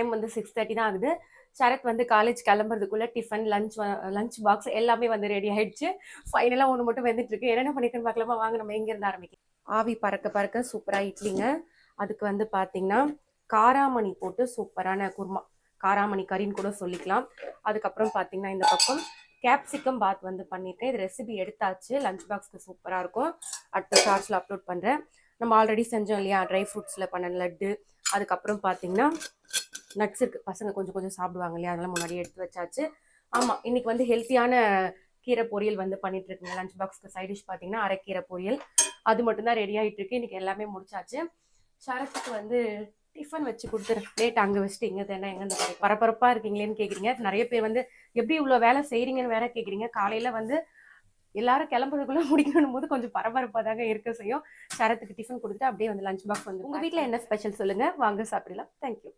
Time வந்து 6:30 தான் ஆகுது. சரத் வந்து காலேஜ் கிளம்புறதுக்குள்ள டிஃபன், லஞ்ச் பாக்ஸ் எல்லாமே வந்து ரெடி ஆயிடுச்சு. ஃபைனலா ஒண்ணு மட்டும் வெந்துட்டு இருக்கு. என்னென்ன பண்ணிருக்குன்னு பார்க்கலாமா? வாங்க நம்ம எங்க இருந்து ஆரம்பிக்கலாம். ஆவி பறக்க பறக்க சூப்பரா இட்லிங்க. அதுக்கு வந்து பாத்தீங்கன்னா காராமணி போட்டு சூப்பரான குருமா, காராமணி கறின்னு கூட சொல்லிக்கலாம். அதுக்கப்புறம் பாத்தீங்கன்னா இந்த பக்கம் கேப்சிகம் பாத் வந்து பண்ணியிருக்கேன். இது ரெசிபி எடுத்தாச்சு. லஞ்ச் பாக்ஸ்க்கு சூப்பரா இருக்கும். அடுத்த ஷார்ட்ஸ்ல அப்லோட் பண்றேன். நம்ம ஆல்ரெடி செஞ்சோம் இல்லையா, ட்ரை ஃப்ரூட்ஸ்ல பண்ண லட்டு. அதுக்கப்புறம் பாத்தீங்கன்னா நட்ஸ் இருக்கு, பசங்க கொஞ்சம் கொஞ்சம் சாப்பிடுவாங்க இல்லையா, அதெல்லாம் முன்னாடியே எடுத்து வச்சாச்சு. ஆமா, இன்னைக்கு வந்து ஹெல்த்தியான கீரை பொரியல் வந்து பண்ணிட்டு இருக்குங்க. லஞ்ச் பாக்ஸ்க்கு சைட் டிஷ் பாத்தீங்கன்னா அரைக்கீரை பொரியல். அது மட்டும் தான் ரெடி ஆயிட்டு இருக்கு. இன்னைக்கு எல்லாமே முடிச்சாச்சு. சரத்துக்கு வந்து டிஃபன் வச்சு கொடுத்துரு. பிளேட் அங்கே வச்சுட்டு இங்கே தானே எங்கே பரபரப்பா இருக்கீங்களேன்னு கேட்குறீங்க. நிறைய பேர் வந்து எப்படி இவ்வளோ வேலை செய்றீங்கன்னு வேற கேட்குறீங்க. காலையில வந்து எல்லாரும் கிளம்புறதுக்குள்ள முடிக்கணும் போது கொஞ்சம் பரபரப்பாக தாங்க இருக்க செய்யும். சரத்துக்கு டிஃபன் கொடுத்துட்டு அப்படியே வந்து லஞ்ச் பாக்ஸ் வந்து. உங்க வீட்டில் என்ன ஸ்பெஷல் சொல்லுங்க, வாங்க சாப்பிடலாம். தேங்க்யூ.